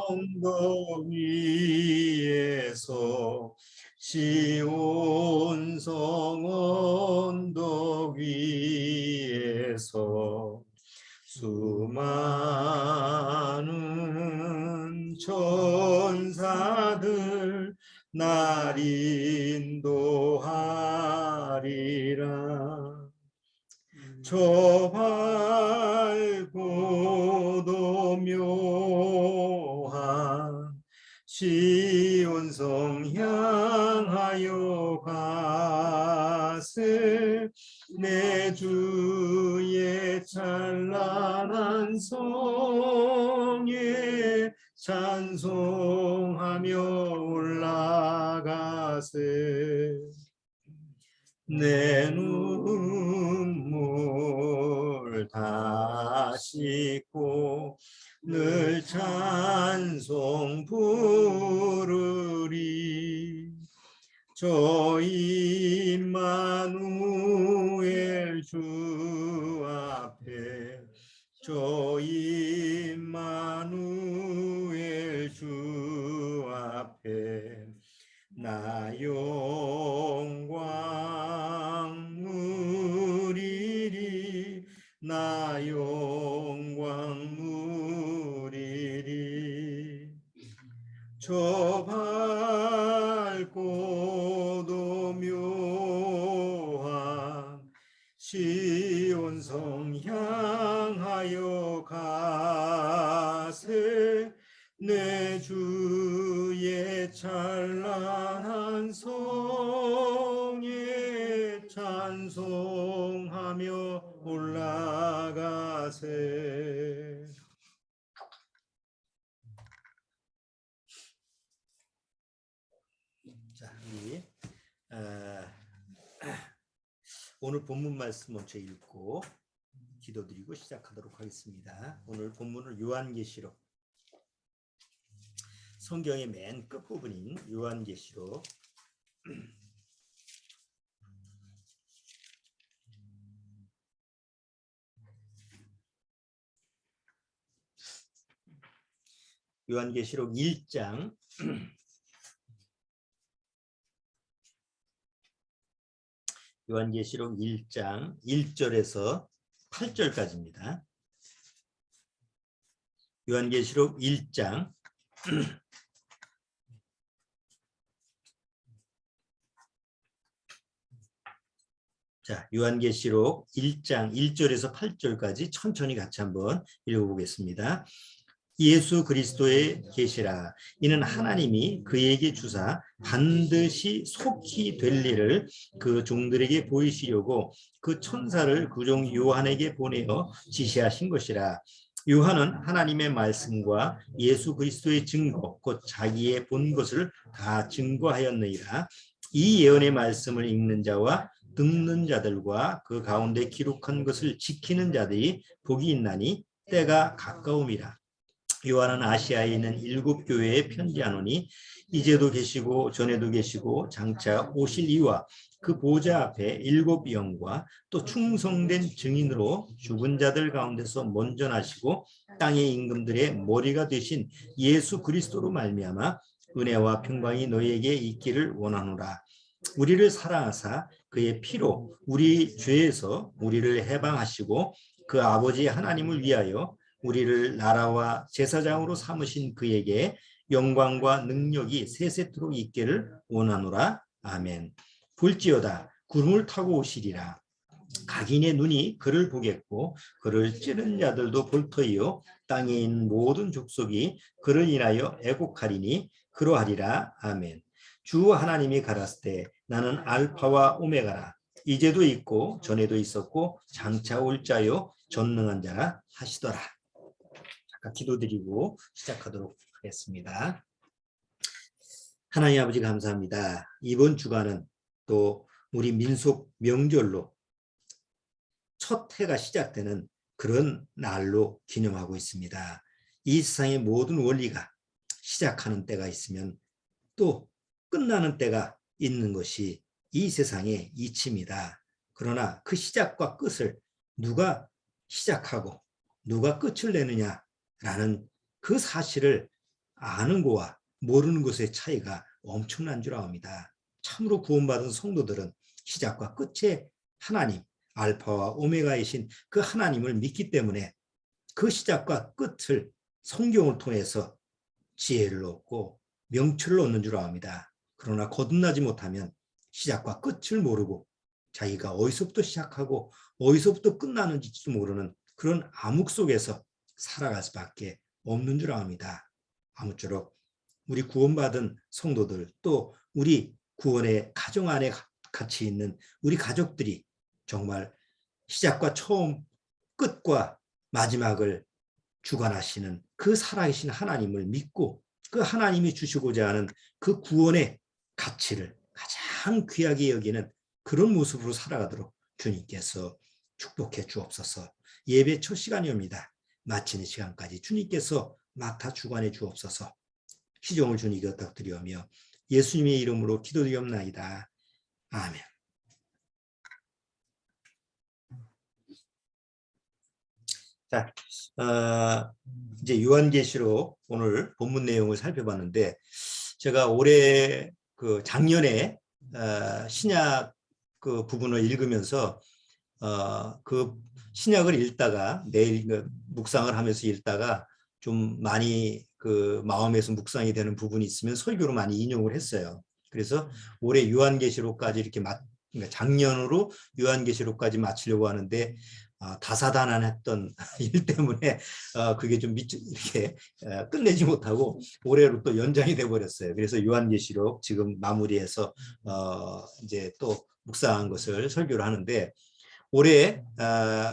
언덕 위에서 시온성 언덕 위에서 수많은 천사들 날 인도하리라. 저 밝고도 묘한 시온성 향하여 가세. 내 주의 찬란한 성에 찬송하며 올라가세. 내 눈물 다 씻고 늘 찬송 부르리. 저 임마누엘 주 앞에 저 임마누엘 주 앞에 나 영광 누리리. 나 영광 누리리. 저 밝고도 묘한 시온성 향하여 가세. 내 주의 찬란한 성에 찬송하며 올라가세. 자, 우리 오늘 본문 말씀 먼저 읽고 기도드리고 시작하도록 하겠습니다. 오늘 본문은 요한계시록, 성경의 맨 끝부분인 요한계시록 요한계시록 1장 요한계시록 1장 1절에서 8절까지입니다. 요한계시록 1장 자, 요한계시록 1장 1절에서 8절까지 천천히 같이 한번 읽어보겠습니다. 예수 그리스도의 계시라. 이는 하나님이 그에게 주사 반드시 속히 될 일을 그 종들에게 보이시려고 그 천사를 그 종 요한에게 보내어 지시하신 것이라. 요한은 하나님의 말씀과 예수 그리스도의 증거 곧 자기의 본 것을 다 증거하였느니라. 이 예언의 말씀을 읽는 자와 듣는 자들과 그 가운데 기록한 것을 지키는 자들이 복이 있나니 때가 가까움이라. 요한은 아시아에 있는 7 교회에 편지하노니 이제도 계시고 전에도 계시고 장차 오실 이와 그 보좌 앞에 7 영과 또 충성된 증인으로 죽은 자들 가운데서 먼저 나시고 땅의 임금들의 머리가 되신 예수 그리스도로 말미암아 은혜와 평강이 너희에게 있기를 원하노라. 우리를 사랑하사 그의 피로 우리 죄에서 우리를 해방하시고 그 아버지 하나님을 위하여 우리를 나라와 제사장으로 삼으신 그에게 영광과 능력이 세세토록 있기를 원하노라. 아멘. 볼지어다 구름을 타고 오시리라. 각인의 눈이 그를 보겠고 그를 찌른 자들도 볼 터이요 땅에 있는 모든 족속이 그를 인하여 애곡하리니 그러하리라. 아멘. 주 하나님이 가라스 때 나는 알파와 오메가라. 이제도 있고 전에도 있었고 장차 올 자요 전능한 자라 하시더라. 잠깐 기도드리고 시작하도록 하겠습니다. 하나님 아버지 감사합니다. 이번 주간은 또 우리 민속 명절로 첫 해가 시작되는 그런 날로 기념하고 있습니다. 이 세상의 모든 원리가 시작하는 때가 있으면 또 끝나는 때가 있는 것이 이 세상의 이치입니다. 그러나 그 시작과 끝을 누가 시작하고 누가 끝을 내느냐라는 그 사실을 아는 거와 모르는 것의 차이가 엄청난 줄 압니다. 참으로 구원받은 성도들은 시작과 끝의 하나님, 알파와 오메가이신 그 하나님을 믿기 때문에 그 시작과 끝을 성경을 통해서 지혜를 얻고 명철을 얻는 줄 압니다. 그러나 거듭나지 못하면 시작과 끝을 모르고 자기가 어디서부터 시작하고 어디서부터 끝나는지 모르는 그런 암흑 속에서 살아갈 수밖에 없는 줄 압니다. 아무쪼록 우리 구원받은 성도들 또 우리 구원의 가정 안에 같이 있는 우리 가족들이 정말 시작과 처음 끝과 마지막을 주관하시는 그 살아계신 하나님을 믿고 그 하나님이 주시고자 하는 그 구원의 가치를 가장 귀하게 여기는 그런 모습으로 살아가도록 주님께서 축복해 주옵소서. 예배 첫 시간이옵니다. 마치는 시간까지 주님께서 맡아 주관해 주옵소서. 희종을 주님께 부탁드리오며 예수님의 이름으로 기도드리옵나이다. 아멘. 자, 이제 요한계시록 오늘 본문 내용을 살펴봤는데 제가 올해 그 작년에 신약 그 부분을 읽으면서 그 신약을 읽다가 내일 묵상을 하면서 읽다가 좀 많이 그 마음에서 묵상이 되는 부분이 있으면 설교로 많이 인용을 했어요. 그래서 올해 요한계시록까지 이렇게 그러니까 작년으로 요한계시록까지 마치려고 하는데 다사다난했던 일 때문에 그게 좀 이렇게 끝내지 못하고 올해로 또 연장이 돼 버렸어요. 그래서 요한계시록 지금 마무리해서 이제 또 묵상한 것을 설교를 하는데 올해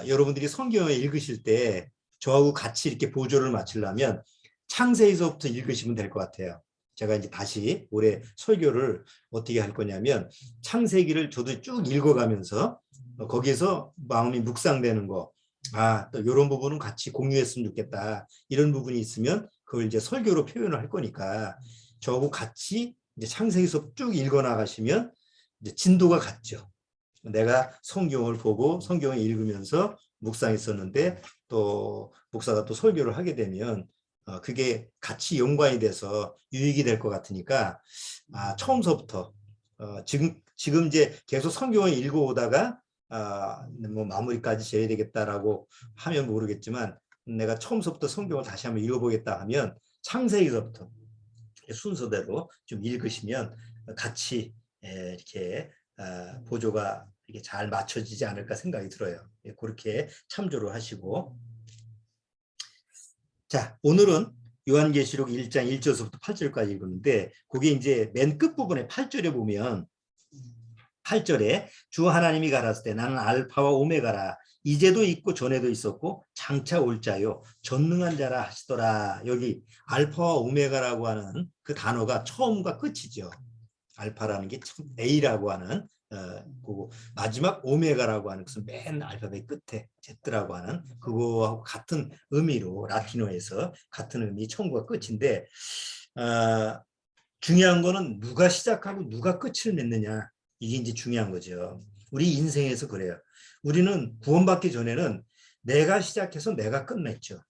여러분들이 성경을 읽으실 때 저하고 같이 이렇게 보조를 맞추려면 창세기서부터 읽으시면 될 것 같아요. 제가 이제 다시 올해 설교를 어떻게 할 거냐면 창세기를 저도 쭉 읽어가면서 거기에서 마음이 묵상되는 거, 또 이런 부분은 같이 공유했으면 좋겠다. 이런 부분이 있으면 그걸 이제 설교로 표현을 할 거니까 저하고 같이 이제 창세기서 쭉 읽어 나가시면 이제 진도가 같죠. 내가 성경을 보고 성경을 읽으면서 묵상했었는데 또 목사가 또 설교를 하게 되면 그게 같이 연관이 돼서 유익이 될 것 같으니까 처음서부터 지금 이제 계속 성경을 읽어오다가 뭐 마무리까지 지어야 되겠다라고 하면 모르겠지만 내가 처음서부터 성경을 다시 한번 읽어보겠다 하면 창세기서부터 순서대로 좀 읽으시면 같이 이렇게 보조가 이게 잘 맞춰지지 않을까 생각이 들어요. 그렇게 참조를 하시고 자 오늘은 요한계시록 1장 1절부터 8절까지 읽었는데 그게 이제 맨 끝부분에 8절에 보면 8절에 주 하나님이 가라사대 때 나는 알파와 오메가라 이제도 있고 전에도 있었고 장차 올 자요 전능한 자라 하시더라. 여기 알파와 오메가라고 하는 그 단어가 처음과 끝이죠. 알파라는 게 A라고 하는 그거 마지막 오메가라고 하는 것은 맨 알파벳 끝에 Z라고 하는 그거하고 같은 의미로 라틴어에서 같은 의미 처음과 끝인데 중요한 거는 누가 시작하고 누가 끝을 맺느냐 이게 이제 중요한 거죠. 우리 인생에서 그래요. 우리는 구원받기 전에는 내가 시작해서 내가 끝냈죠.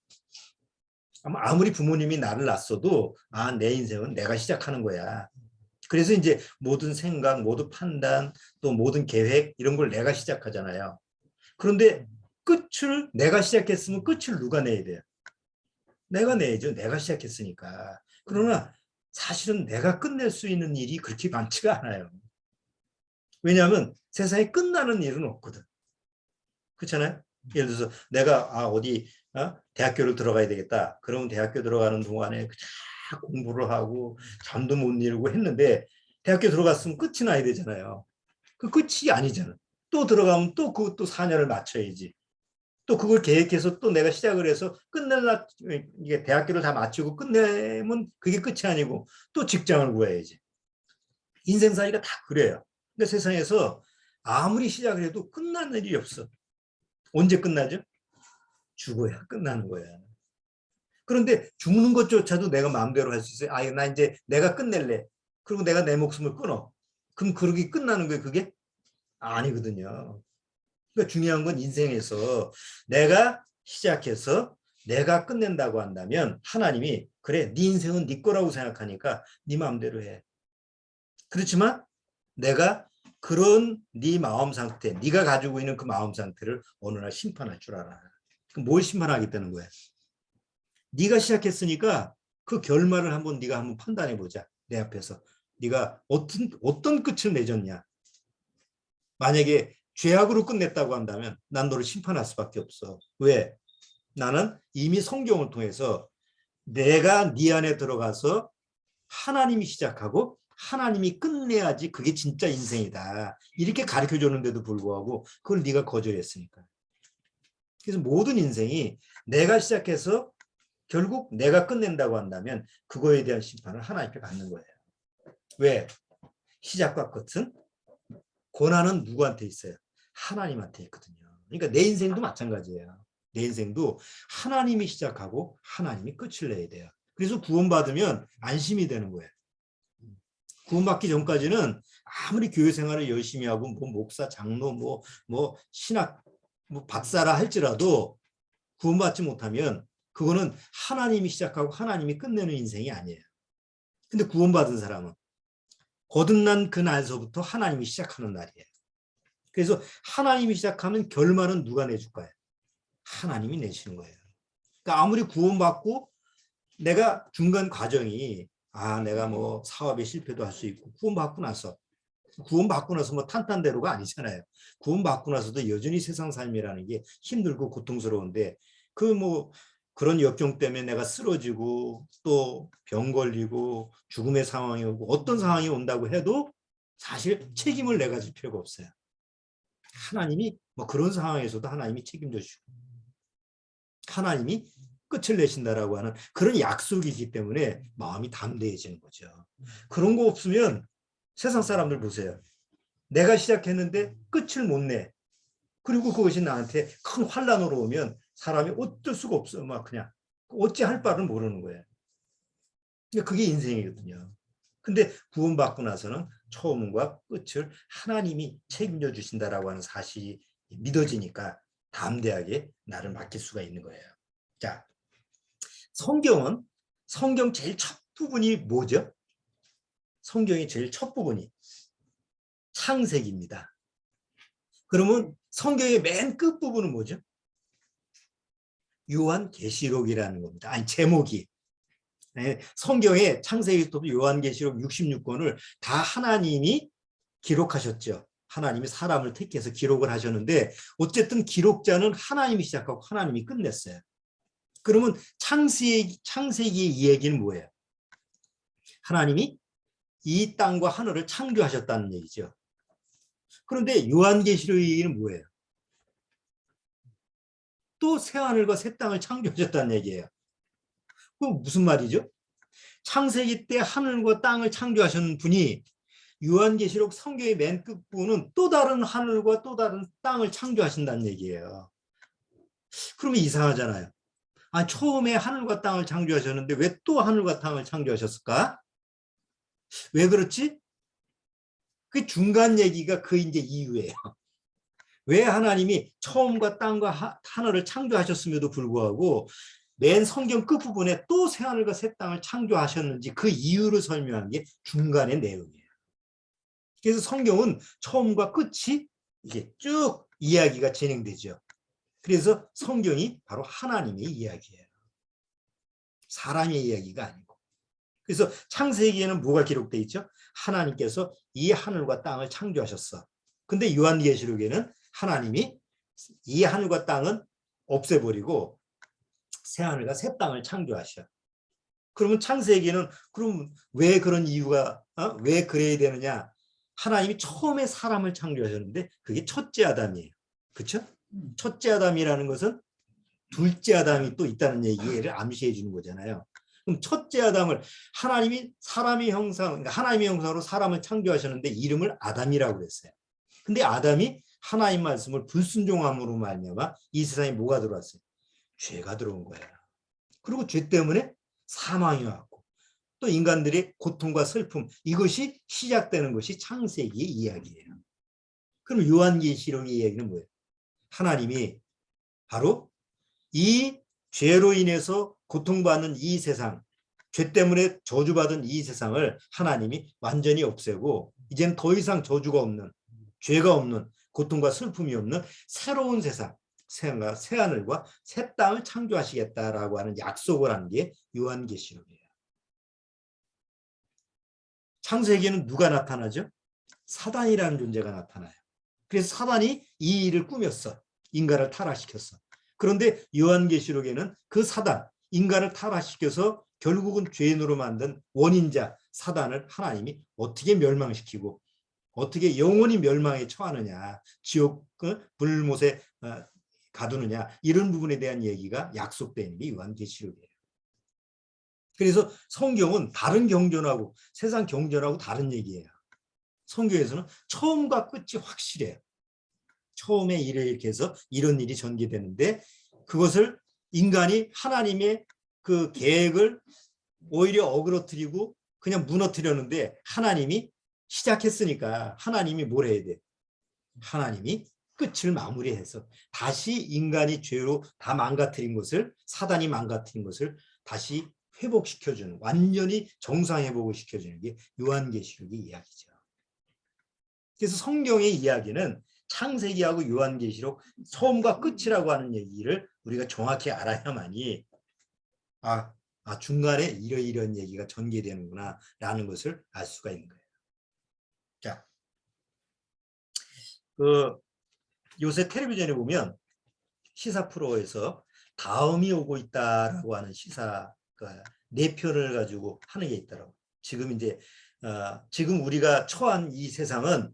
아무리 부모님이 나를 낳았어도 내 인생은 내가 시작하는 거야. 그래서 이제 모든 생각, 모든 판단, 또 모든 계획 이런 걸 내가 시작하잖아요. 그런데 끝을 내가 시작했으면 끝을 누가 내야 돼요? 내가 내야죠. 내가 시작했으니까. 그러나 사실은 내가 끝낼 수 있는 일이 그렇게 많지가 않아요. 왜냐하면 세상에 끝나는 일은 없거든. 그렇잖아요? 예를 들어서 내가 어디 대학교를 들어가야 되겠다. 그러면 대학교 들어가는 동안에 공부를 하고 잠도 못 이루고 했는데 대학교 들어갔으면 끝이 나야 되잖아요. 그 끝이 아니잖아. 또 들어가면 또 그것도 4년을 맞춰야지. 또 그걸 계획해서 또 내가 시작을 해서 끝낼라 이게 대학교를 다 마치고 끝내면 그게 끝이 아니고 또 직장을 구해야지. 인생살이가 다 그래요. 그러니까 세상에서 아무리 시작을 해도 끝나는 일이 없어. 언제 끝나죠? 죽어야 끝나는 거야. 그런데 죽는 것조차도 내가 마음대로 할 수 있어요. 나 이제 내가 끝낼래. 그리고 내가 내 목숨을 끊어. 그럼 그러기 끝나는 거예요, 그게? 아니거든요. 그러니까 중요한 건 인생에서 내가 시작해서 내가 끝낸다고 한다면 하나님이 그래, 네 인생은 네 거라고 생각하니까 네 마음대로 해. 그렇지만 내가 그런 네 마음 상태, 네가 가지고 있는 그 마음 상태를 어느 날 심판할 줄 알아. 그럼 뭘 심판하겠다는 거야? 네가 시작했으니까 그 결말을 네가 한번 판단해 보자. 내 앞에서 네가 어떤 끝을 맺었냐. 만약에 죄악으로 끝냈다고 한다면 난 너를 심판할 수밖에 없어. 왜? 나는 이미 성경을 통해서 내가 네 안에 들어가서 하나님이 시작하고 하나님이 끝내야지 그게 진짜 인생이다. 이렇게 가르쳐 줬는데도 불구하고 그걸 네가 거절했으니까. 그래서 모든 인생이 내가 시작해서 결국 내가 끝낸다고 한다면 그거에 대한 심판을 하나님께 받는 거예요. 왜? 시작과 끝은 권한은 누구한테 있어요? 하나님한테 있거든요. 그러니까 내 인생도 마찬가지예요. 내 인생도 하나님이 시작하고 하나님이 끝을 내야 돼요. 그래서 구원받으면 안심이 되는 거예요. 구원받기 전까지는 아무리 교회 생활을 열심히 하고 뭐 목사, 장로, 뭐 신학, 뭐 박사라 할지라도 구원받지 못하면 그거는 하나님이 시작하고 하나님이 끝내는 인생이 아니에요. 근데 구원받은 사람은 거듭난 그 날서부터 하나님이 시작하는 날이에요. 그래서 하나님이 시작하면 결말은 누가 내줄까요? 하나님이 내시는 거예요. 그러니까 아무리 구원받고 내가 중간 과정이 내가 뭐 사업에 실패도 할 수 있고 구원받고 나서 뭐 탄탄대로가 아니잖아요. 구원받고 나서도 여전히 세상 삶이라는 게 힘들고 고통스러운데 그 뭐 그런 역경 때문에 내가 쓰러지고 또 병 걸리고 죽음의 상황이 오고 어떤 상황이 온다고 해도 사실 책임을 내가 질 필요가 없어요. 하나님이 뭐 그런 상황에서도 하나님이 책임져 주시고 하나님이 끝을 내신다라고 하는 그런 약속이기 때문에 마음이 담대해지는 거죠. 그런 거 없으면 세상 사람들 보세요. 내가 시작했는데 끝을 못 내. 그리고 그것이 나한테 큰 환란으로 오면 사람이 어쩔 수가 없어. 막 그냥 어찌할 바를 모르는 거예요. 그게 인생이거든요. 근데 구원받고 나서는 처음과 끝을 하나님이 책임져 주신다라고 하는 사실이 믿어지니까 담대하게 나를 맡길 수가 있는 거예요. 자, 성경 제일 첫 부분이 뭐죠? 성경의 제일 첫 부분이 창세기입니다. 그러면 성경의 맨 끝부분은 뭐죠? 요한계시록이라는 겁니다. 아니, 제목이. 성경의 창세기부터 요한계시록 66권을 다 하나님이 기록하셨죠. 하나님이 사람을 택해서 기록을 하셨는데 어쨌든 기록자는 하나님이 시작하고 하나님이 끝냈어요. 그러면 창세기의 이야기는 뭐예요? 하나님이 이 땅과 하늘을 창조하셨다는 얘기죠. 그런데 요한계시록의 얘기는 뭐예요? 또 새하늘과 새 땅을 창조하셨다는 얘기예요. 그 무슨 말이죠? 창세기 때 하늘과 땅을 창조하신 분이 요한계시록 성경의 맨 끝부분은 또 다른 하늘과 또 다른 땅을 창조하신다는 얘기예요. 그러면 이상하잖아요. 처음에 하늘과 땅을 창조하셨는데 왜 또 하늘과 땅을 창조하셨을까? 왜 그렇지? 그 중간 얘기가 그 이제 이유예요. 왜 하나님이 처음과 땅과 하늘을 창조하셨음에도 불구하고 맨 성경 끝부분에 또 새하늘과 새 땅을 창조하셨는지 그 이유를 설명한 게 중간의 내용이에요. 그래서 성경은 처음과 끝이 이게 쭉 이야기가 진행되죠. 그래서 성경이 바로 하나님의 이야기예요. 사람의 이야기가 아니고. 그래서 창세기에는 뭐가 기록되어 있죠? 하나님께서 이 하늘과 땅을 창조하셨어. 근데 요한계시록에는 하나님이 이 하늘과 땅은 없애버리고 새 하늘과 새 땅을 창조하셔. 그러면 창세기는 그럼 왜 그런 이유가 왜 그래야 되느냐? 하나님이 처음에 사람을 창조하셨는데 그게 첫째 아담이에요. 그렇죠? 첫째 아담이라는 것은 둘째 아담이 또 있다는 얘기를 암시해 주는 거잖아요. 그럼 첫째 아담을 하나님이 사람의 형상, 그러니까 하나님의 형상으로 사람을 창조하셨는데 이름을 아담이라고 그랬어요. 근데 아담이 하나님 말씀을 불순종함으로 말미암아 이 세상에 뭐가 들어왔어요? 죄가 들어온 거예요. 그리고 죄 때문에 사망이 왔고 또 인간들의 고통과 슬픔, 이것이 시작되는 것이 창세기의 이야기예요. 그럼 요한계시록의 이야기는 뭐예요? 하나님이 바로 이 죄로 인해서 고통받는 이 세상, 죄 때문에 저주받은 이 세상을 하나님이 완전히 없애고 이제는 더 이상 저주가 없는, 죄가 없는, 고통과 슬픔이 없는 새로운 세상, 새 하늘과 새 땅을 창조하시겠다라고 하는 약속을 한 게 요한계시록이에요. 창세기에는 누가 나타나죠? 사단이라는 존재가 나타나요. 그래서 사단이 이 일을 꾸몄어. 인간을 타락시켰어. 그런데 요한계시록에는 그 사단, 인간을 타락시켜서 결국은 죄인으로 만든 원인자 사단을 하나님이 어떻게 멸망시키고 어떻게 영원히 멸망에 처하느냐, 지옥 불못에 가두느냐, 이런 부분에 대한 얘기가 약속되어 있는 게 요한계시록이에요. 그래서 성경은 다른 경전하고 세상 경전하고 다른 얘기예요. 성경에서는 처음과 끝이 확실해요. 처음에 이렇게 해서 이런 일이 전개되는데 그것을 인간이 하나님의 그 계획을 오히려 어그러뜨리고 그냥 무너뜨렸는데 하나님이 시작했으니까 하나님이 뭘 해야 돼? 하나님이 끝을 마무리해서 다시 인간이 죄로 다 망가뜨린 것을, 사단이 망가뜨린 것을 다시 회복시켜주는, 완전히 정상회복을 시켜주는 게 요한계시록의 이야기죠. 그래서 성경의 이야기는 창세기하고 요한계시록 처음과 끝이라고 하는 얘기를 우리가 정확히 알아야만이 중간에 이런 얘기가 전개되는구나 라는 것을 알 수가 있는 거예요. 자, 요새 텔레비전에 보면 시사 프로에서 다음이 오고 있다라고 하는 시사가 4편을 가지고 하는 게 있더라고요. 지금 이제 지금 우리가 처한 이 세상은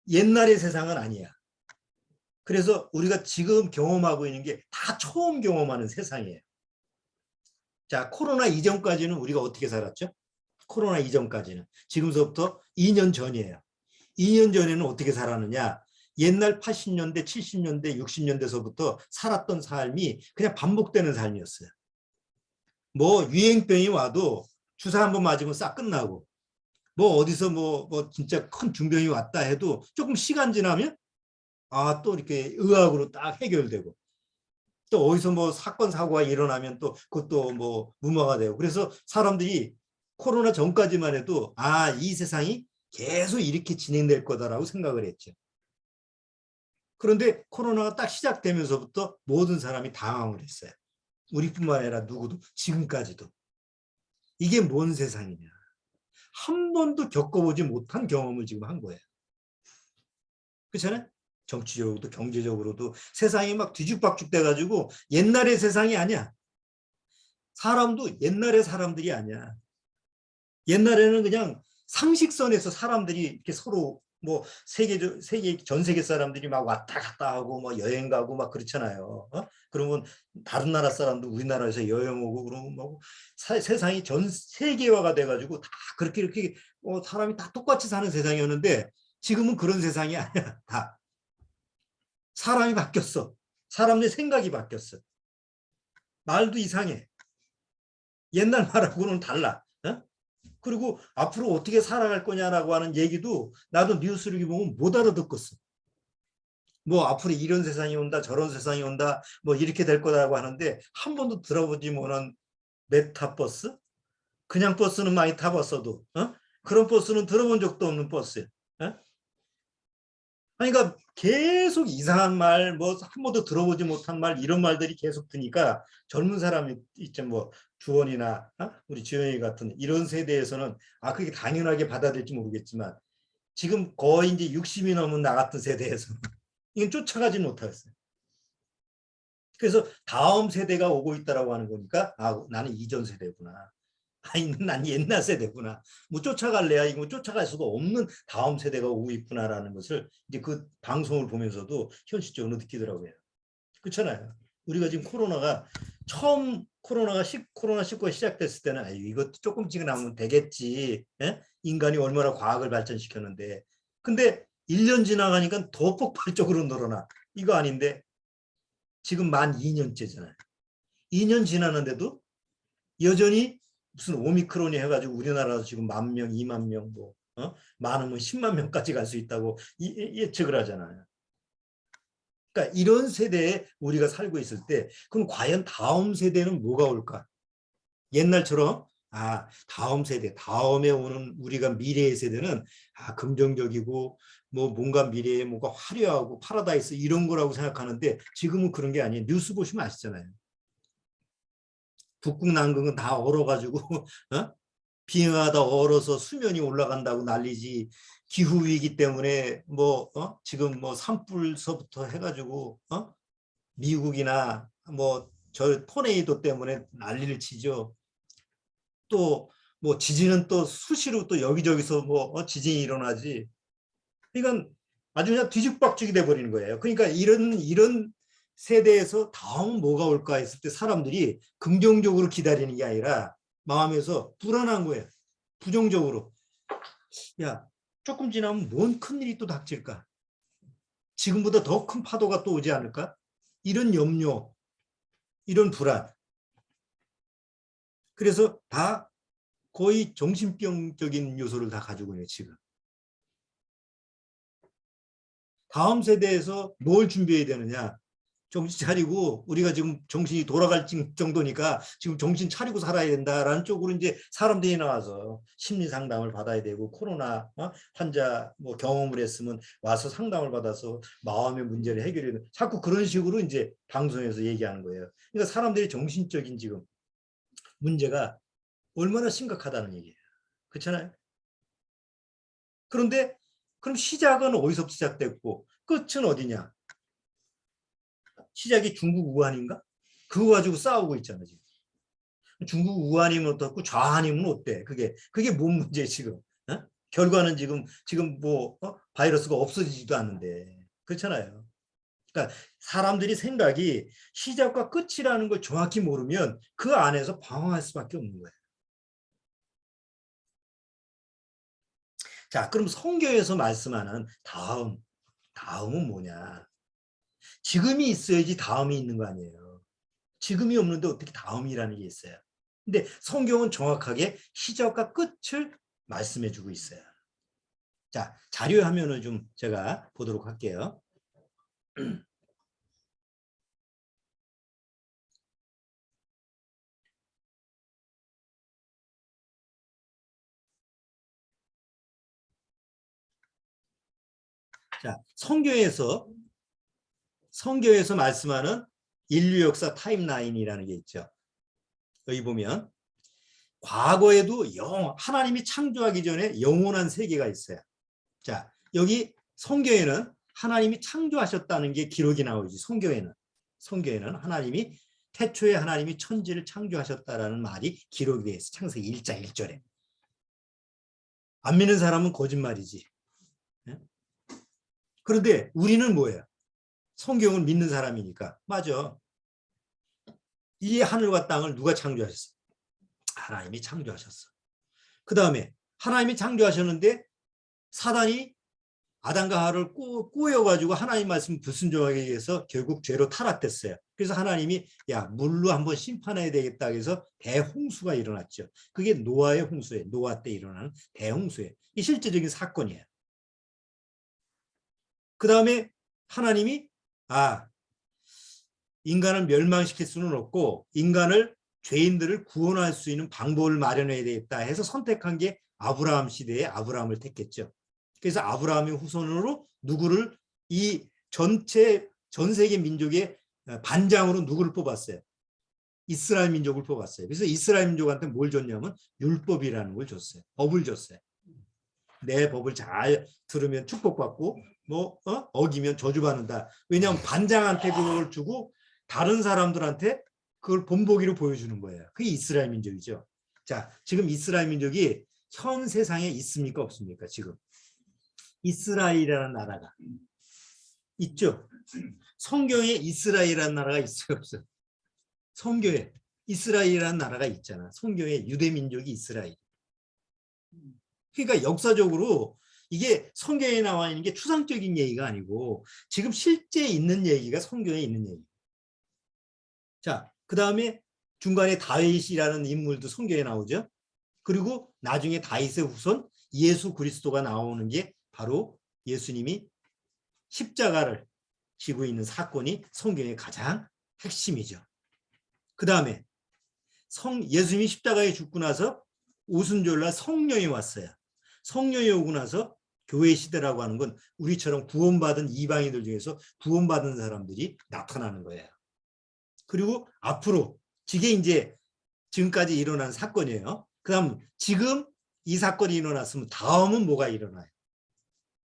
옛날의 세상은 아니야. 그래서 우리가 지금 경험하고 있는 게 다 처음 경험하는 세상이에요. 자, 코로나 이전까지는 우리가 어떻게 살았죠? 코로나 이전까지는. 지금서부터 2년 전이에요. 2년 전에는 어떻게 살았느냐? 옛날 80년대, 70년대, 60년대서부터 살았던 삶이 그냥 반복되는 삶이었어요. 뭐 유행병이 와도 주사 한번 맞으면 싹 끝나고 뭐 어디서 뭐 진짜 큰 중병이 왔다 해도 조금 시간 지나면 또 이렇게 의학으로 딱 해결되고 또 어디서 뭐 사건 사고가 일어나면 또 그것도 뭐 무마가 되고 그래서 사람들이 코로나 전까지만 해도 이 세상이 계속 이렇게 진행될 거다라고 생각을 했죠. 그런데 코로나가 딱 시작되면서부터 모든 사람이 당황을 했어요. 우리뿐만 아니라 누구도 지금까지도. 이게 뭔 세상이냐. 한 번도 겪어보지 못한 경험을 지금 한 거예요. 그렇잖아요? 정치적으로도 경제적으로도 세상이 막 뒤죽박죽 돼가지고 옛날의 세상이 아니야. 사람도 옛날의 사람들이 아니야. 옛날에는 그냥 상식선에서 사람들이 이렇게 서로 뭐 전 세계 사람들이 막 왔다 갔다 하고 뭐 여행 가고 막 그렇잖아요. 그러면 다른 나라 사람도 우리나라에서 여행 오고 그러면 뭐 세상이 전 세계화가 돼가지고 다 그렇게 이렇게 사람이 다 똑같이 사는 세상이었는데 지금은 그런 세상이 아니야. 다 사람이 바뀌었어. 사람의 생각이 바뀌었어. 말도 이상해. 옛날 말하고는 달라. 그리고 앞으로 어떻게 살아갈 거냐라고 하는 얘기도 나도 뉴스를 보면 못 알아듣겠어. 뭐 앞으로 이런 세상이 온다 저런 세상이 온다 뭐 이렇게 될 거라고 하는데 한 번도 들어보지 못한 메타버스? 그냥 버스는 많이 타봤어도 그런 버스는 들어본 적도 없는 버스예요. 그러니까 계속 이상한 말, 뭐 한 번도 들어보지 못한 말 이런 말들이 계속 드니까 젊은 사람이 있죠, 뭐 주원이나 우리 주영이 같은 이런 세대에서는 그게 당연하게 받아들일지 모르겠지만 지금 거의 이제 60이 넘은 나 같은 세대에서는 이건 쫓아가지 못하겠어요. 그래서 다음 세대가 오고 있다라고 하는 거니까 나는 이전 세대구나. 난 옛날 세대구나. 뭐 쫓아갈래야 이거 쫓아갈 수가 없는 다음 세대가 오고 있구나라는 것을 이제 그 방송을 보면서도 현실적으로 느끼더라고요. 그렇잖아요. 우리가 지금 처음 코로나 19가 시작됐을 때는 이것도 조금씩 나오면 되겠지. 인간이 얼마나 과학을 발전시켰는데. 근데 1년 지나가니까 더 폭발적으로 늘어나. 이거 아닌데 지금 만 2년째잖아요. 2년 지났는데도 여전히 무슨 오미크론이 해가지고 우리나라도 지금 10,000명, 20,000명, 많으면 10만 명까지 갈 수 있다고 예측을 하잖아요. 그러니까 이런 세대에 우리가 살고 있을 때 그럼 과연 다음 세대는 뭐가 올까? 옛날처럼 다음 세대, 다음에 오는 우리가 미래의 세대는 긍정적이고 뭐 뭔가 미래에 뭔가 화려하고 파라다이스 이런 거라고 생각하는데 지금은 그런 게 아니에요. 뉴스 보시면 아시잖아요. 북극 남극은 다 얼어가지고 빙하다 얼어서 수면이 올라간다고 난리지. 기후 위기 때문에 지금 뭐 산불서부터 해가지고 미국이나 뭐 저 토네이도 때문에 난리를 치죠. 또 뭐 지진은 또 수시로 또 여기저기서 지진이 일어나지. 이건 아주 그냥 뒤죽박죽이 돼 버리는 거예요. 그러니까 이런 세대에서 다음 뭐가 올까 했을 때 사람들이 긍정적으로 기다리는 게 아니라 마음에서 불안한 거예요. 부정적으로. 야, 조금 지나면 뭔 큰일이 또 닥칠까? 지금보다 더 큰 파도가 또 오지 않을까? 이런 염려, 이런 불안. 그래서 다 거의 정신병적인 요소를 다 가지고 있네요, 지금. 다음 세대에서 뭘 준비해야 되느냐? 정신 차리고 우리가 지금 정신이 돌아갈 정도니까 지금 정신 차리고 살아야 된다라는 쪽으로 이제 사람들이 나와서 심리 상담을 받아야 되고 코로나 환자 경험을 했으면 와서 상담을 받아서 마음의 문제를 해결해야 되는 자꾸 그런 식으로 이제 방송에서 얘기하는 거예요. 그러니까 사람들이 정신적인 지금 문제가 얼마나 심각하다는 얘기예요. 그렇잖아요. 그런데 그럼 시작은 어디서 시작됐고 끝은 어디냐? 시작이 중국 우한인가? 그거 가지고 싸우고 있잖아 지금. 중국 우한이면 어떻고 좌한이면 어때? 그게 뭔 문제야 지금? 결과는 지금 바이러스가 없어지지도 않는데 그렇잖아요. 그러니까 사람들이 생각이 시작과 끝이라는 걸 정확히 모르면 그 안에서 방황할 수밖에 없는 거예요. 자, 그럼 성경에서 말씀하는 다음은 뭐냐? 지금이 있어야지 다음이 있는 거 아니에요. 지금이 없는데 어떻게 다음이라는 게 있어요. 근데 성경은 정확하게 시작과 끝을 말씀해 주고 있어요. 자, 자료 화면을 좀 제가 보도록 할게요. 자, 성경에서 말씀하는 인류 역사 타임라인이라는 게 있죠. 여기 보면 과거에도 하나님이 창조하기 전에 영원한 세계가 있어요. 자, 여기 성경에는 하나님이 창조하셨다는 게 기록이 나오지. 성경에는 태초에 하나님이 천지를 창조하셨다라는 말이 기록이 되어 있어. 창세기 1장 1절에. 안 믿는 사람은 거짓말이지. 그런데 우리는 뭐예요? 성경을 믿는 사람이니까. 맞아. 이 하늘과 땅을 누가 창조하셨어? 하나님이 창조하셨어. 그 다음에 하나님이 창조하셨는데 사단이 아담과 하와를 꼬여가지고 하나님 말씀 불순종하게 해서 결국 죄로 타락됐어요. 그래서 하나님이 물로 한번 심판해야 되겠다 해서 대홍수가 일어났죠. 그게 노아의 홍수예요. 노아 때 일어나는 대홍수예요. 이 실제적인 사건이에요. 그 다음에 하나님이 인간을 멸망시킬 수는 없고 죄인들을 구원할 수 있는 방법을 마련해야 되겠다 해서 선택한 게 아브라함 시대에 아브라함을 택했죠. 그래서 아브라함의 후손으로 누구를 전 세계 민족의 반장으로 누구를 뽑았어요? 이스라엘 민족을 뽑았어요. 그래서 이스라엘 민족한테 뭘 줬냐면 율법이라는 걸 줬어요. 법을 줬어요. 내 법을 잘 들으면 축복받고 어기면 저주받는다. 왜냐하면 반장한테 그걸 주고 다른 사람들한테 그걸 본보기로 보여주는 거예요. 그게 이스라엘 민족이죠. 자, 지금 이스라엘 민족이 현 세상에 있습니까? 없습니까? 지금 이스라엘이라는 나라가 있죠. 성경에 이스라엘이라는 나라가 있어요, 없어요? 성경에 이스라엘이라는 나라가 있잖아. 성경에 유대 민족이 이스라엘. 그러니까 역사적으로 이게 성경에 나와 있는 게 추상적인 얘기가 아니고 지금 실제 있는 얘기가 성경에 있는 얘기. 자, 그 다음에 중간에 다윗이라는 인물도 성경에 나오죠. 그리고 나중에 다윗의 후손 예수 그리스도가 나오는 게 바로 예수님이 십자가를 지고 있는 사건이 성경의 가장 핵심이죠. 그 다음에 예수님이 십자가에 죽고 나서 오순절날 성령이 왔어요. 성령이 오고 나서 교회 시대라고 하는 건 우리처럼 구원받은 이방인들 중에서 구원받은 사람들이 나타나는 거예요. 그리고 앞으로 이게 이제 지금까지 일어난 사건이에요. 그다음 지금 이 사건이 일어났으면 다음은 뭐가 일어나요?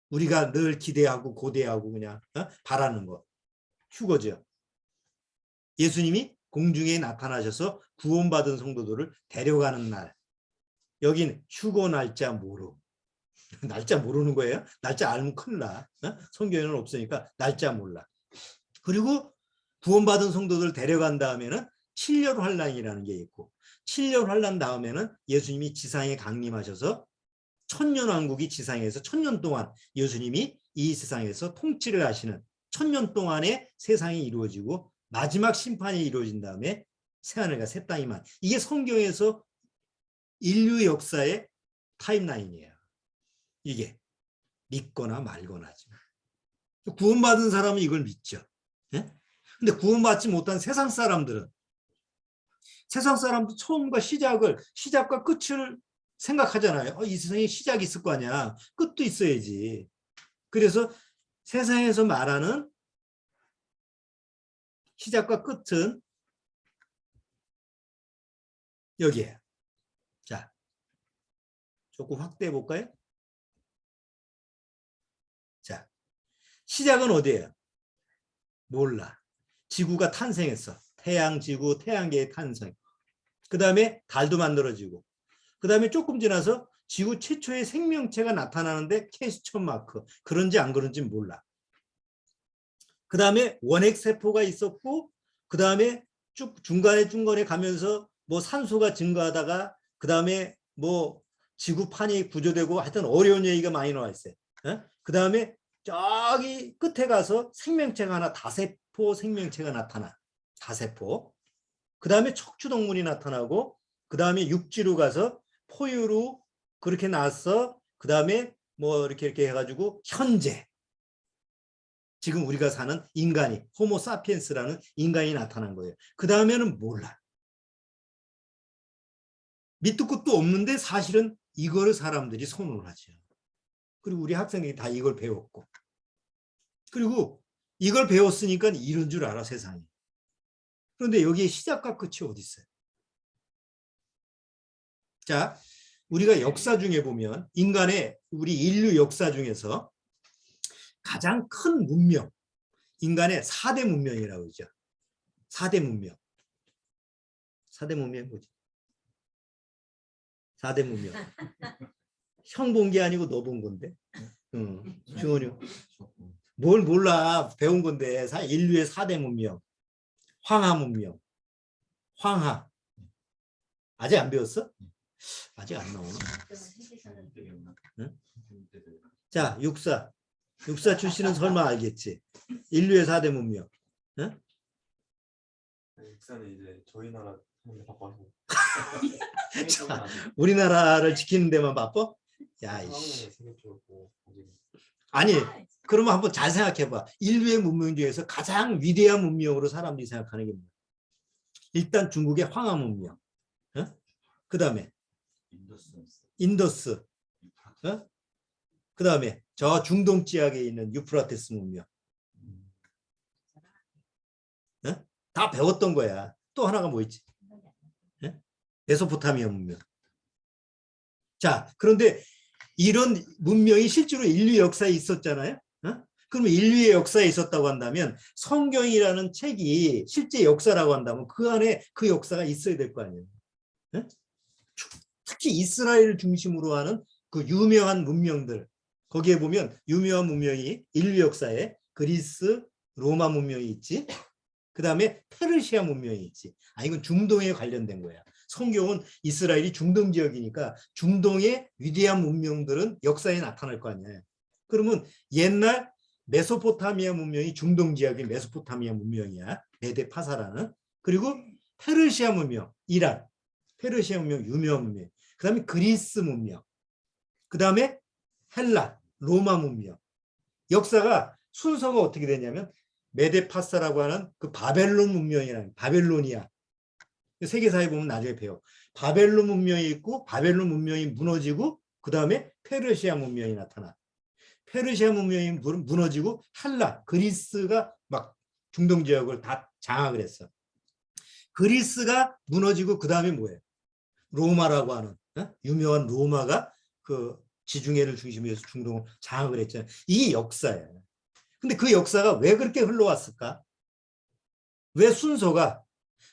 우리가 늘 기대하고 고대하고 그냥 바라는 거. 휴거죠. 예수님이 공중에 나타나셔서 구원받은 성도들을 데려가는 날. 여긴 휴거 날짜 모르. 날짜 모르는 거예요. 날짜 알면 큰일 나. 성경에는 없으니까 날짜 몰라. 그리고 구원받은 성도들 데려간 다음에는 7년 환란이라는 게 있고 7년 환란 다음에는 예수님이 지상에 강림하셔서 천년왕국이 지상에서 1000년 동안 예수님이 이 세상에서 통치를 하시는 1000년 동안의 세상이 이루어지고 마지막 심판이 이루어진 다음에 새하늘과 새 땅이만. 이게 성경에서 인류 역사의 타임라인이에요. 이게 믿거나 말거나지. 구원받은 사람은 이걸 믿죠. 예? 근데 구원받지 못한 세상 사람들은 처음과 시작과 끝을 생각하잖아요. 이 세상에 시작이 있을 거 아니야. 끝도 있어야지. 그래서 세상에서 말하는 시작과 끝은 여기에요. 자, 조금 확대해 볼까요? 자, 시작은 어디예요? 몰라. 지구가 탄생했어. 태양, 지구, 태양계의 탄생. 그 다음에 달도 만들어지고 그 다음에 조금 지나서 지구 최초의 생명체가 나타나는데 퀘스천 마크. 그런지 안 그런지 몰라. 그 다음에 원핵세포가 있었고 그 다음에 쭉 중간에 가면서 뭐 산소가 증가하다가 그 다음에 뭐 지구판이 구조되고 하여튼 어려운 얘기가 많이 나와 있어요. 그 다음에 저기 끝에 가서 생명체가 하나 다세포 생명체가 나타나. 다세포. 그 다음에 척추동물이 나타나고 그 다음에 육지로 가서 포유로 그렇게 나서 그 다음에 뭐 이렇게 해가지고 현재 지금 우리가 사는 인간이 호모 사피엔스라는 인간이 나타난 거예요. 그 다음에는 몰라. 밑도 끝도 없는데 사실은 이거를 사람들이 선호를 하죠. 그리고 우리 학생들이 다 이걸 배웠고 그리고 이걸 배웠으니까 이런 줄 알아 세상이. 그런데 여기에 시작과 끝이 어디 있어요? 자, 우리가 역사 중에 보면 우리 인류 역사 중에서 가장 큰 문명, 인간의 4대 문명이라고 그러죠. 4대 문명. 4대 문명이 뭐지? 4대 문명. 형 본 게 아니고 너 본 건데. 주원이. 뭘 몰라. 배운 건데. 인류의 4대 문명. 황하 문명. 황하. 아직 안 배웠어? 아직 안 나오나? 응? 자, 육사. 육사 출신은 설마 알겠지? 인류의 4대 문명. 응? 육사는 이제 저희 나라 바빠서. 자, 우리나라를 지키는 데만 바빠? 야, 이씨. 아니, 그러면 한번 잘 생각해봐. 인류의 문명 중에서 가장 위대한 문명으로 사람들이 생각하는 게 뭐야? 일단 중국의 황하 문명. 그 다음에 인더스. 그 다음에 저 중동 지역에 있는 유프라테스 문명. 다 배웠던 거야. 또 하나가 뭐 있지? 메소포타미아 문명. 자, 그런데 이런 문명이 실제로 인류 역사에 있었잖아요. 그러면 인류의 역사에 있었다고 한다면 성경이라는 책이 실제 역사라고 한다면 그 안에 그 역사가 있어야 될 거 아니에요. 특히 이스라엘을 중심으로 하는 그 유명한 문명들, 거기에 보면 유명한 문명이 인류 역사에 그리스, 로마 문명이 있지. 그 다음에 페르시아 문명이 있지. 이건 중동에 관련된 거야. 성경은 이스라엘이 중동 지역이니까 중동의 위대한 문명들은 역사에 나타날 거 아니에요. 그러면 옛날 메소포타미아 문명이 중동 지역의 메소포타미아 문명이야. 메데파사라는. 그리고 페르시아 문명, 이란. 페르시아 문명, 유명한 문명. 그 다음에 그리스 문명. 그 다음에 헬라, 로마 문명. 역사가 순서가 어떻게 되냐면 메데파사라고 하는 그 바벨론 문명이라는 바벨로니아. 세계사에 보면 나중에 배워. 바벨론 문명이 있고 바벨론 문명이 무너지고 그 다음에 페르시아 문명이 나타나. 페르시아 문명이 무너지고 헬라, 그리스가 막 중동 지역을 다 장악을 했어. 그리스가 무너지고 그 다음에 뭐예요? 로마라고 하는 유명한 로마가 그 지중해를 중심으로 해서 중동을 장악을 했잖아요. 이게 역사예요. 근데 그 역사가 왜 그렇게 흘러왔을까? 왜 순서가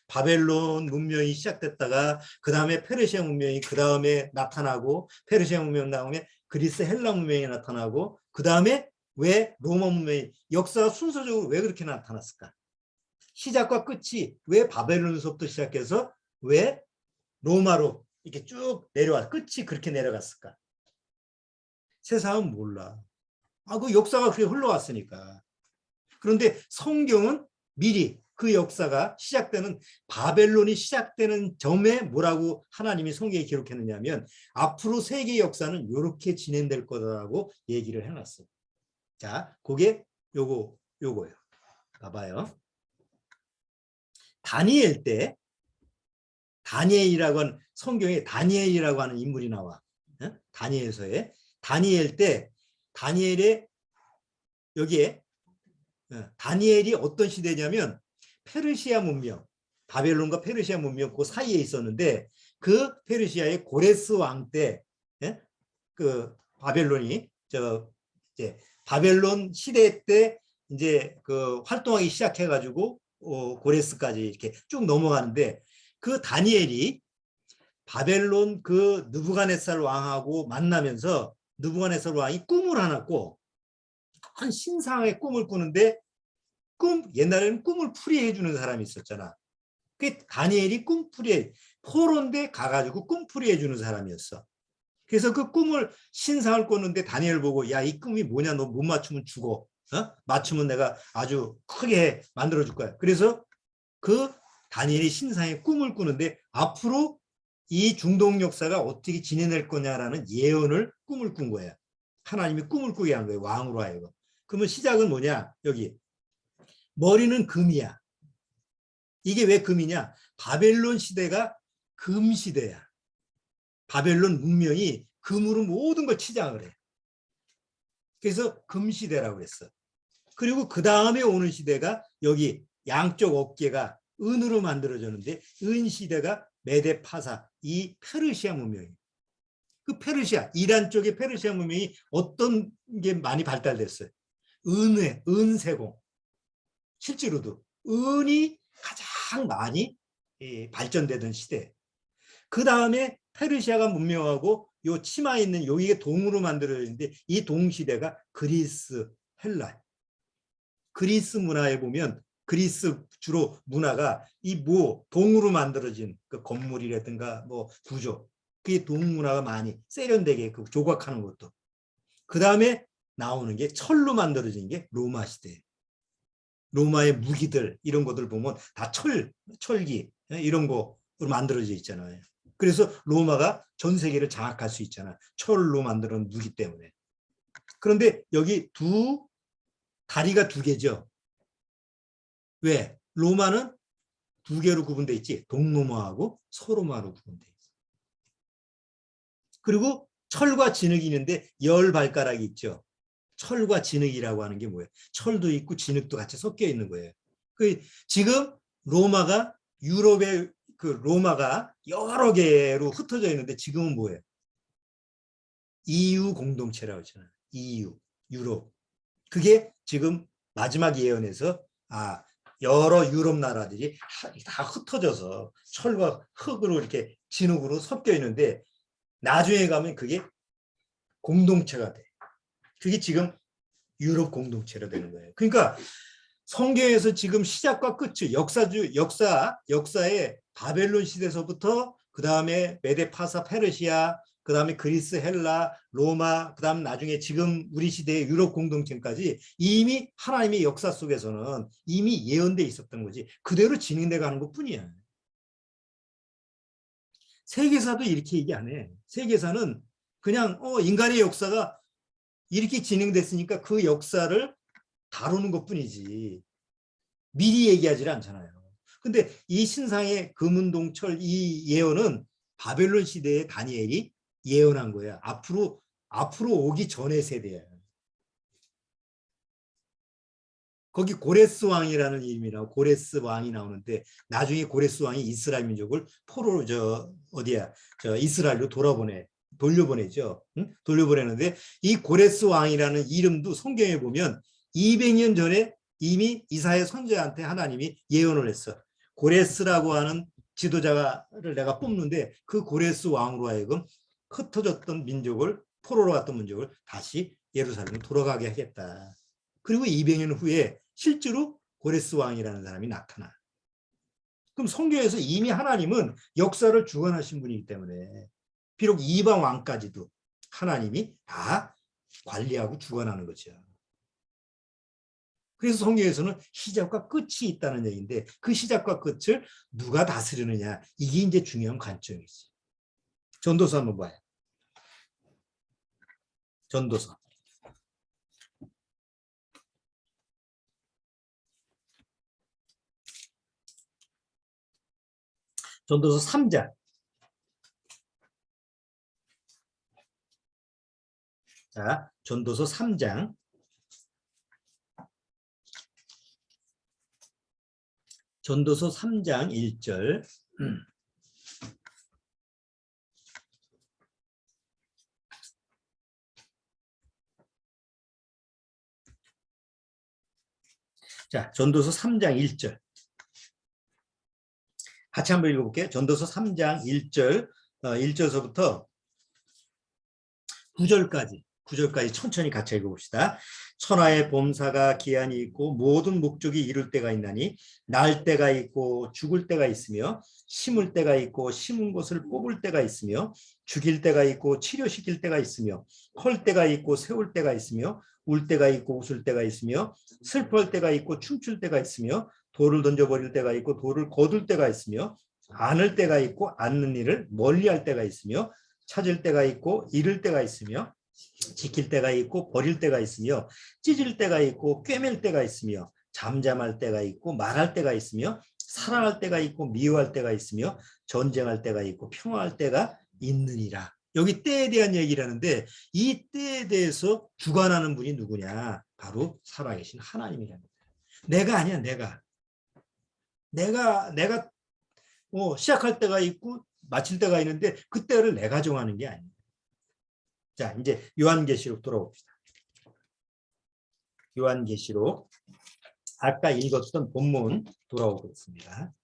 바벨론 문명이 시작됐다가 그 다음에 페르시아 문명이 그 다음에 나타나고 페르시아 문명 다음에 그리스 헬라 문명이 나타나고 그 다음에 왜 로마 문명이 역사가 순서적으로 왜 그렇게 나타났을까? 시작과 끝이 왜 바벨론에서부터 시작해서 왜 로마로 이렇게 쭉 내려와 끝이 그렇게 내려갔을까? 세상은 몰라. 그 역사가 그렇게 흘러왔으니까. 그런데 성경은 미리 그 역사가 시작되는 바벨론이 시작되는 점에 뭐라고 하나님이 성경에 기록했느냐면 앞으로 세계 역사는 이렇게 진행될 거라고 얘기를 해놨어요. 자, 그게 요거예요. 봐봐요. 다니엘 때 다니엘이라고 하는 성경에 다니엘이라고 하는 인물이 나와. 다니엘서에 다니엘 때 다니엘의 여기에 다니엘이 어떤 시대냐면 페르시아 문명, 바벨론과 페르시아 문명 그 사이에 있었는데 그 페르시아의 고레스 왕 때 그 바벨론이 이제 바벨론 시대 때 이제 그 활동하기 시작해가지고 고레스까지 이렇게 쭉 넘어가는데 그 다니엘이 바벨론 그 느부갓네살 왕하고 만나면서 느부갓네살 왕이 꿈을 하나 꿔. 한 신상의 꿈을 꾸는데 옛날에는 꿈을 풀이해 주는 사람이 있었잖아. 그 다니엘이 꿈풀이해 포로인데 가가지고 꿈풀이해 주는 사람이었어. 그래서 그 꿈을 신상을 꿨는데 다니엘 보고 야, 이 꿈이 뭐냐, 너 못 맞추면 죽어. 맞추면 내가 아주 크게 만들어 줄 거야. 그래서 그 다니엘이 신상의 꿈을 꾸는데 앞으로 이 중동 역사가 어떻게 진행될 거냐라는 예언을 꿈을 꾼 거야. 하나님이 꿈을 꾸게 한 거예요. 왕으로 하여금. 그러면 시작은 뭐냐? 여기 머리는 금이야. 이게 왜 금이냐? 바벨론 시대가 금 시대야. 바벨론 문명이 금으로 모든 걸 치장을 해. 그래서 금 시대라고 했어. 그리고 그 다음에 오는 시대가 여기 양쪽 어깨가 은으로 만들어졌는데 은 시대가 메데파사, 이 페르시아 문명이에요. 그 페르시아, 이란 쪽의 페르시아 문명이 어떤 게 많이 발달됐어요? 은세공. 실제로도 은이 가장 많이 발전되던 시대. 그 다음에 페르시아가 문명하고 요 치마에 있는 여기가 동으로 만들어졌는데 이 동시대가 그리스, 헬라. 그리스 문화에 보면 그리스 주로 문화가 이 동으로 만들어진 그 건물이라든가 뭐 구조, 그게 동문화가 많이 세련되게 그 조각하는 것도. 그 다음에 나오는 게 철로 만들어진 게 로마 시대. 로마의 무기들 이런 것들 보면 다 철기 이런 거로 만들어져 있잖아요. 그래서 로마가 전 세계를 장악할 수 있잖아. 철로 만드는 무기 때문에. 그런데 여기 다리가 두 개죠. 왜? 로마는 두 개로 구분돼 있지. 동로마하고 서로마로 구분돼 있어. 그리고 철과 진흙이 있는데 10발가락이 있죠. 철과 진흙이라고 하는 게 뭐예요? 철도 있고 진흙도 같이 섞여 있는 거예요. 지금 로마가 유럽의 그 로마가 여러 개로 흩어져 있는데 지금은 뭐예요? EU 공동체라고 하잖아요. EU, 유럽. 그게 지금 마지막 예언에서 여러 유럽 나라들이 다 흩어져서 철과 흙으로 이렇게 진흙으로 섞여 있는데 나중에 가면 그게 공동체가 돼. 그게 지금 유럽 공동체로 되는 거예요. 그러니까 성경에서 지금 시작과 끝이 역사의 바벨론 시대에서부터 그 다음에 메데파사 페르시아, 그 다음에 그리스 헬라 로마, 그 다음 나중에 지금 우리 시대의 유럽 공동체까지 이미 하나님의 역사 속에서는 이미 예언돼 있었던 거지 그대로 진행돼 가는 것뿐이야. 세계사도 이렇게 얘기 안 해. 세계사는 그냥 인간의 역사가 이렇게 진행됐으니까 그 역사를 다루는 것뿐이지 미리 얘기하지 않잖아요. 근데 이 신상의 금은동철 이 예언은 바벨론 시대의 다니엘이 예언한 거야. 앞으로 오기 전의 세대야. 거기 고레스 왕이라는 이름이 나오고 고레스 왕이 나오는데 나중에 고레스 왕이 이스라엘 민족을 포로로 이스라엘로 돌려보내죠. 응? 돌려보내는데 이 고레스 왕이라는 이름도 성경에 보면 200년 전에 이미 이사야 선지자한테 하나님이 예언을 했어. 고레스라고 하는 지도자를 내가 뽑는데 그 고레스 왕으로 하여금 흩어졌던 민족을 포로로 갔던 민족을 다시 예루살렘으로 돌아가게 하겠다. 그리고 200년 후에 실제로 고레스 왕이라는 사람이 나타나. 그럼 성경에서 이미 하나님은 역사를 주관하신 분이기 때문에 비록 이방 왕까지도 하나님이 다 관리하고 주관하는 거죠. 그래서 성경에서는 시작과 끝이 있다는 얘기인데 그 시작과 끝을 누가 다스리느냐 이게 이제 중요한 관점이지. 전도서 한번 봐요. 전도서. 전도서 3장. 자, 전도서 3장. 전도서 3장 1절. 자, 전도서 3장 1절. 같이 한번 읽어볼게요. 전도서 3장 1절, 1절서부터 9절까지 천천히 같이 읽어봅시다. 천하의 범사가 기한이 있고 모든 목적이 이룰 때가 있나니 날 때가 있고 죽을 때가 있으며 심을 때가 있고 심은 것을 뽑을 때가 있으며 죽일 때가 있고 치료시킬 때가 있으며 헐 때가 있고 세울 때가 있으며 울 때가 있고 웃을 때가 있으며 슬퍼할 때가 있고 춤출 때가 있으며 돌을 던져버릴 때가 있고 돌을 거둘 때가 있으며 안을 때가 있고 않는 일을 멀리할 때가 있으며 찾을 때가 있고 잃을 때가 있으며 지킬 때가 있고 버릴 때가 있으며 찢을 때가 있고 꿰맬 때가 있으며 잠잠할 때가 있고 말할 때가 있으며 사랑할 때가 있고 미워할 때가 있으며 전쟁할 때가 있고 평화할 때가 있느니라. 여기 때에 대한 얘기를 하는데 이 때에 대해서 주관하는 분이 누구냐? 바로 살아계신 하나님이랍니다. 내가 아니야. 내가 시작할 때가 있고 마칠 때가 있는데 그 때를 내가 정하는 게 아니에요. 자, 이제 요한계시록 돌아옵시다. 요한계시록 아까 읽었던 본문 돌아오겠습니다.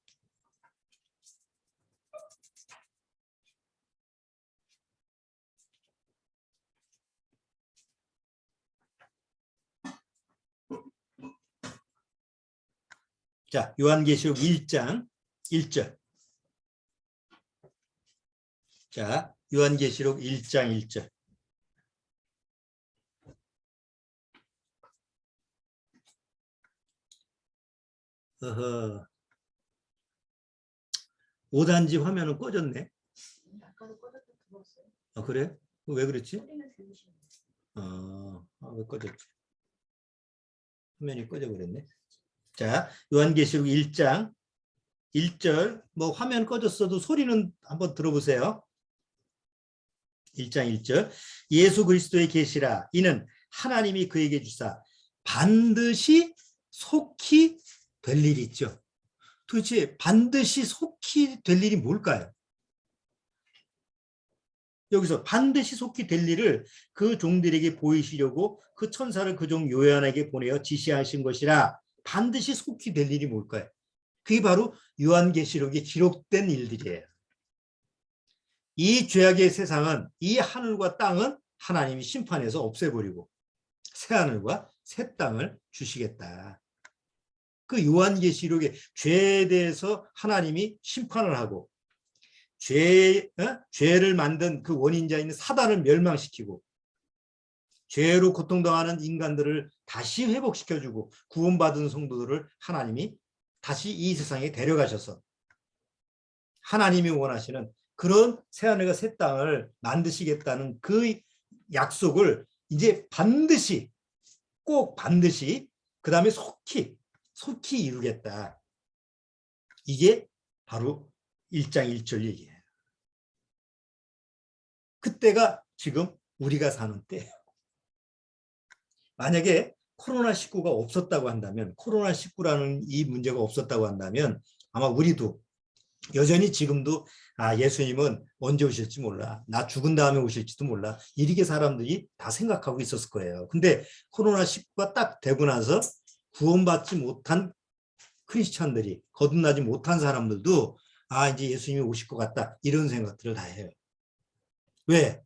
자, 요한계시록 1장 1절. 자, 요한계시록 1장 1절. 어허. 5단지 화면은 꺼졌네. 아, 그래? 왜 그렇지? 왜 꺼졌지? 화면이 꺼져버렸네. 자, 요한계시록 1장 1절. 뭐 화면 꺼졌어도 소리는 한번 들어보세요. 1장 1절. 예수 그리스도의 계시라. 이는 하나님이 그에게 주사 반드시 속히 될 일이 있죠. 도대체 반드시 속히 될 일이 뭘까요? 여기서 반드시 속히 될 일을 그 종들에게 보이시려고 그 천사를 그 종 요한에게 보내어 지시하신 것이라. 반드시 속히 될 일이 뭘까요? 그게 바로 요한계시록에 기록된 일들이에요. 이 죄악의 세상은, 이 하늘과 땅은 하나님이 심판해서 없애버리고 새 하늘과 새 땅을 주시겠다. 그 요한계시록의 죄에 대해서 하나님이 심판을 하고 죄를 만든 그 원인자인 사단을 멸망시키고 죄로 고통당하는 인간들을 다시 회복시켜주고 구원받은 성도들을 하나님이 다시 이 세상에 데려가셔서 하나님이 원하시는 그런 새하늘과 새 땅을 만드시겠다는 그 약속을 이제 반드시 꼭 반드시 그 다음에 속히 이루겠다. 이게 바로 1장 1절 얘기예요. 그때가 지금 우리가 사는 때예요. 만약에 코로나19가 없었다고 한다면, 코로나19라는 이 문제가 없었다고 한다면 아마 우리도 여전히 지금도 예수님은 언제 오실지 몰라. 나 죽은 다음에 오실지도 몰라. 이렇게 사람들이 다 생각하고 있었을 거예요. 근데 코로나19가 딱 되고 나서 구원받지 못한 크리스찬들이, 거듭나지 못한 사람들도 이제 예수님이 오실 것 같다. 이런 생각들을 다 해요. 왜?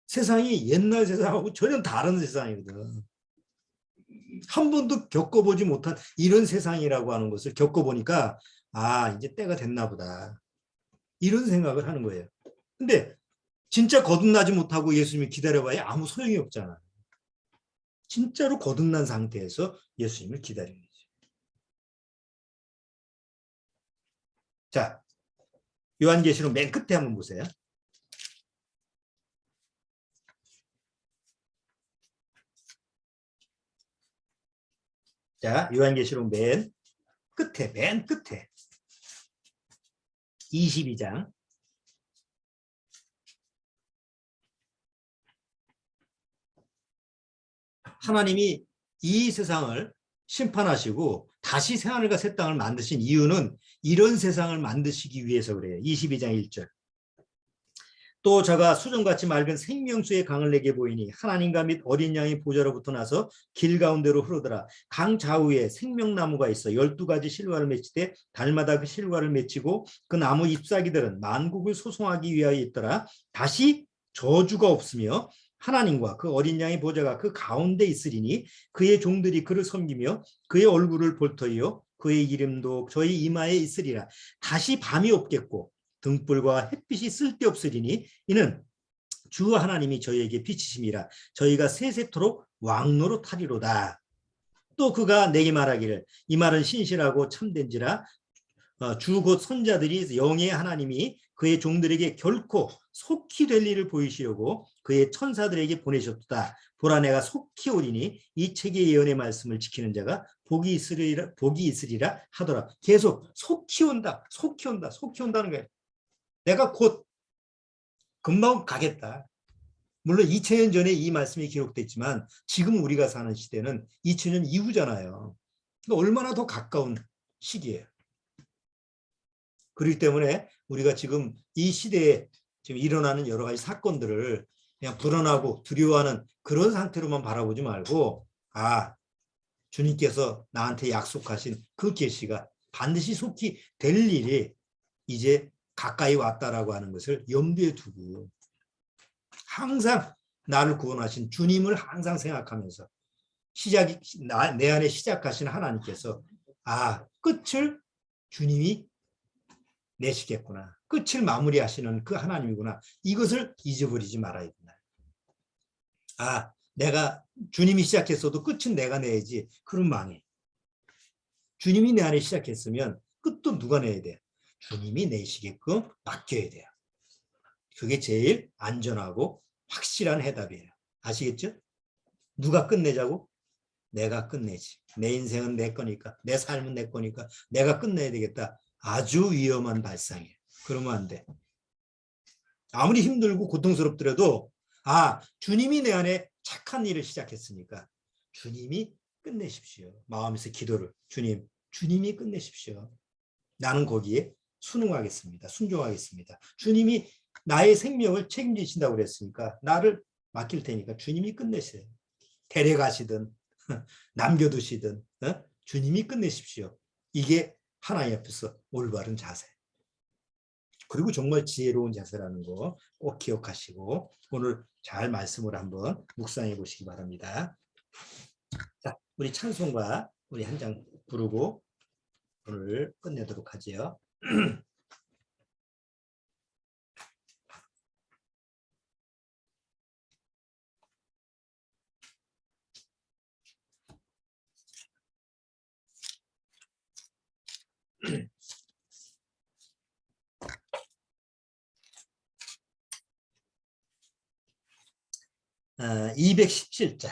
세상이 옛날 세상하고 전혀 다른 세상이거든. 한 번도 겪어보지 못한 이런 세상이라고 하는 것을 겪어보니까 이제 때가 됐나 보다. 이런 생각을 하는 거예요. 근데 진짜 거듭나지 못하고 예수님을 기다려봐야 아무 소용이 없잖아. 진짜로 거듭난 상태에서 예수님을 기다리는 거죠. 자, 요한계시록 맨 끝에 한번 보세요. 자, 요한계시록 맨 끝에 22장 하나님이 이 세상을 심판하시고 다시 새하늘과 새 땅을 만드신 이유는 이런 세상을 만드시기 위해서 그래요. 22장 1절. 또 저가 수정같이 맑은 생명수의 강을 내게 보이니 하나님과 및 어린 양의 보좌로부터 나서 길 가운데로 흐르더라. 강 좌우에 생명나무가 있어 12가지 실과를 맺히되 달마다 그 실과를 맺히고 그 나무 잎사귀들은 만국을 소송하기 위하여 있더라. 다시 저주가 없으며 하나님과 그 어린 양의 보좌가 그 가운데 있으리니 그의 종들이 그를 섬기며 그의 얼굴을 볼 터이요 그의 이름도 저희 이마에 있으리라. 다시 밤이 없겠고 등불과 햇빛이 쓸데없으리니 이는 주 하나님이 저희에게 빛이심이라. 저희가 세세토록 왕노릇하리로다. 또 그가 내게 말하기를 이 말은 신실하고 참된지라. 주 곧 선자들이 영의 하나님이 그의 종들에게 결코 속히 될 일을 보이시려고 그의 천사들에게 보내셨다. 보라 내가 속히 오리니 이 책의 예언의 말씀을 지키는 자가 복이 있으리라 하더라. 계속 속히 온다. 속히 온다. 속히 온다는 거예요. 내가 곧 금방 가겠다. 물론 2000년 전에 이 말씀이 기록됐지만 지금 우리가 사는 시대는 2000년 이후잖아요. 그러니까 얼마나 더 가까운 시기예요. 그렇기 때문에 우리가 지금 이 시대에 지금 일어나는 여러 가지 사건들을 그냥 불안하고 두려워하는 그런 상태로만 바라보지 말고 주님께서 나한테 약속하신 그 계시가 반드시 속히 될 일이 이제 가까이 왔다라고 하는 것을 염두에 두고 항상 나를 구원하신 주님을 항상 생각하면서 내 안에 시작하신 하나님께서 끝을 주님이 내시겠구나. 끝을 마무리하시는 그 하나님이구나. 이것을 잊어버리지 말아야 된다. 내가 주님이 시작했어도 끝은 내가 내야지. 그럼 망해. 주님이 내 안에 시작했으면 끝도 누가 내야 돼? 주님이 내시게끔 맡겨야 돼요. 그게 제일 안전하고 확실한 해답이에요. 아시겠죠? 누가 끝내자고? 내가 끝내지. 내 인생은 내 거니까, 내 삶은 내 거니까 내가 끝내야 되겠다. 아주 위험한 발상이에요. 그러면 안 돼. 아무리 힘들고 고통스럽더라도 주님이 내 안에 착한 일을 시작했으니까 주님이 끝내십시오. 마음에서 기도를 주님이 끝내십시오. 나는 거기에 순응하겠습니다. 순종하겠습니다. 주님이 나의 생명을 책임지신다고 그랬으니까 나를 맡길 테니까 주님이 끝내세요. 데려가시든 남겨두시든 주님이 끝내십시오. 이게 하나님 앞에서 올바른 자세. 그리고 정말 지혜로운 자세라는 거 꼭 기억하시고 오늘 잘 말씀을 한번 묵상해 보시기 바랍니다. 자, 우리 찬송가 우리 한 장 부르고 오늘 끝내도록 하지요. 217자